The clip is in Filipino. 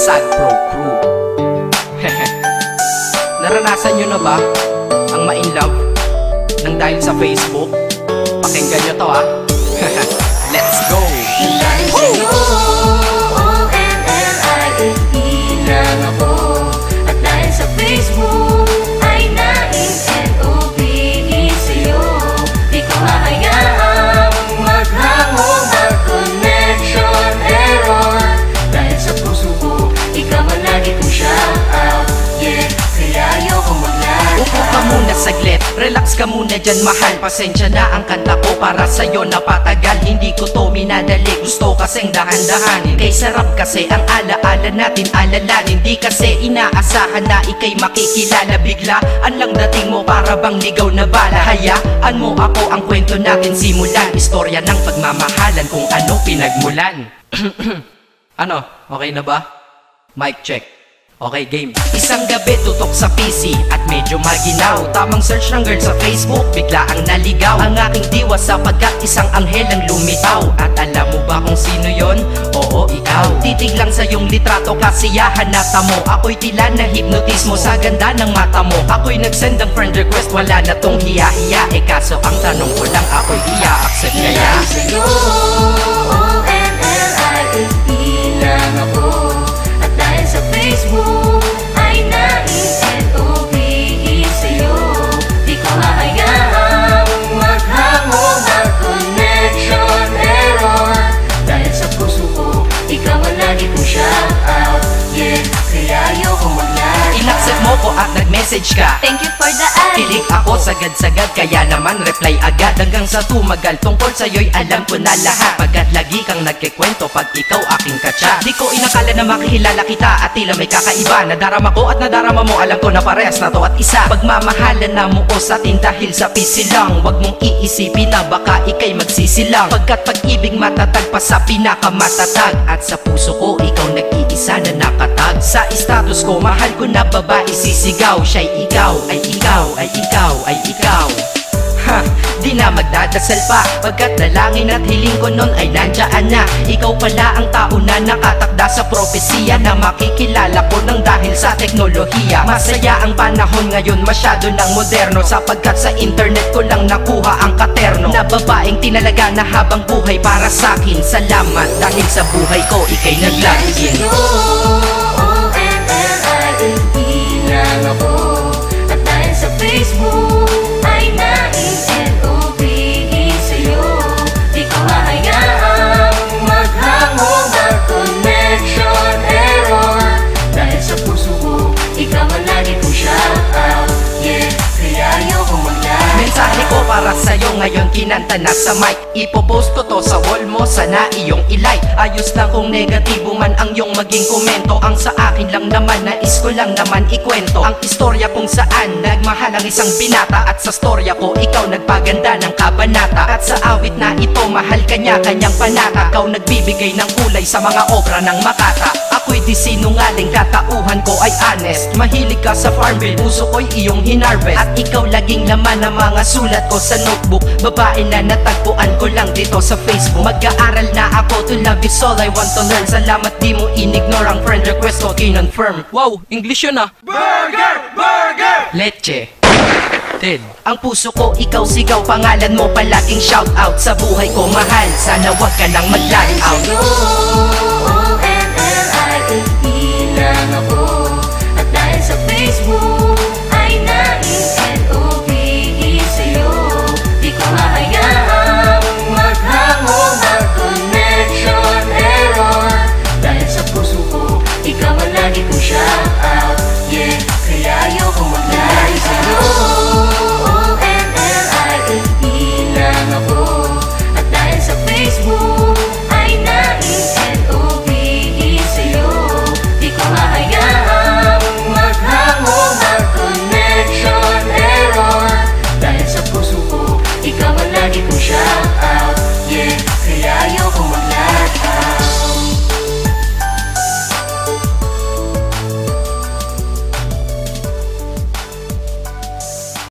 Sad Pro Crew. Naranasan nyo na ba ang ma-inlove nang dahil sa Facebook? Pakinggan nyo to ha. Let's go! Dahil sa'yo, O-N-L-I-F-E lang ako. At dahil sa Facebook ay na-N-O-V-E sa'yo. Di ko hahayaang maghango, mag-connection error. Dahil sa puso ko, ikaw ang lagi kong shout out. Yeah, kaya ayoko mag-lag. Upo ka muna saglit, relax ka muna dyan mahal. Pasensya na ang kanta ko para sa'yo napatagal. Hindi ko to minadali, gusto kasing dahan-dahanin. Kay sarap kasi ang alaala natin alalanin. Di kasi inaasahan na ikay makikilala. Biglaan lang dating mo para bang ligaw na bala. Hayaan mo ako ang kwento natin simulan. Istorya ng pagmamahalan kung ano pinagmulan. Ano, okay na ba? Mic check. Okay, game. Isang gabi tutok sa PC at medyo maginaw. Tamang search ng girl sa Facebook, bigla ang naligaw. Ang aking diwa sapagkat isang anghel ang lumitaw. At alam mo ba kung sino yon? Oo, ikaw. Titig lang sa iyong litrato, kasiyahan na tamo. Ako'y tila na hipnotismo sa ganda ng mata mo. Ako'y nagsend ng friend request, wala na tong hiya-hiya. Kaso ang tanong ko lang, ako'y iya-accept kaya? Dahil sa'yo, O-N-L-I-F-E lang ako. At dahil sa Facebook ay na-N-O-V-E sa'yo. Di ko hahayaang maghango, mag-connection error. Dahil sa puso ko, ikaw ang lagi kong shout out. Yeah, kaya ayoko mag-lag. Inaccept mo ko at nag-message ka. Thank you for the ad. Kilig ako sagad-sagad, kaya naman reply agad. Hanggang sa tumagal, tungkol sa'yo'y alam ko na lahat. Pagkat lagi kang nagkikwento pag ikaw aking katsa. Di ko inakala na makikilala kita at tila may kakaiba. Nadarama ko at nadarama mo, alam ko na parehas na to at isa. Pagmamahalan na mo o sa atin dahil sa pisilang. Huwag mong iisipin na baka ikay magsisilang. Pagkat pag-ibig matatag pa sa pinakamatatag. At sa puso ko, ikaw nag-iisa na nakatag. Sa status ko, mahal ko na babae sisigaw. Siya'y ikaw, ay ikaw, ay ikaw, ay ikaw. Ha, di na magdadasal pa. Pagkat dalangin at hiling ko nun ay nandyaan na. Ikaw pala ang tao na nakatakda sa propesiya. Na makikilala ko nang dahil sa teknolohiya. Masaya ang panahon ngayon, masyado ng moderno. Sapagkat sa internet ko lang nakuha ang katerno. Na babaeng tinalaga na habang buhay para sa'kin. Salamat dahil sa buhay ko ikay nag-login. O-N-L-I-F-E lang ako. At dahil sa Facebook ay na-N-O-V-E sa'yo. Di ko hahayaang maghango, mag-connection error. Dahil sa puso ko, ikaw ang lagi kong shout out. Yeah, kaya ayoko mag-lag. Mensahe ko para sa'yo ngayon kinanta na sa mic. Ipopost ko to sa wall mo, sana iyong ilike. Ayos lang kung negatibo man ang iyong maging komento. Ang sa akin lang naman, nais ko lang naman ikwento ang istorya kung saan nagmahal ang isang binata. At sa storya ko, ikaw nagpaganda ng kabanata. At sa awit na ito, mahal kanya kanyang panata. Ikaw nagbibigay ng kulay sa mga obra ng Makata. Ako'y di sinungaling, katauhan ko ay honest. Mahilig ka sa farm bill, puso ko'y iyong hinarvest. At ikaw laging laman ng mga sulat ko sa notebook. Babae na natagpuan ko lang dito sa Facebook. Mag-aaral na ako, to love is all I want to learn. Salamat di mo inignore ang friend request ko, kinonfirm. Wow, English yun ah. Burger! Burger! Leche. Ted. Ang puso ko, ikaw sigaw, pangalan mo palaging shout out. Sa buhay ko mahal, sana wag ka nang mag-lag out. O-N-L-I-F-E lang ako. At dahil sa Facebook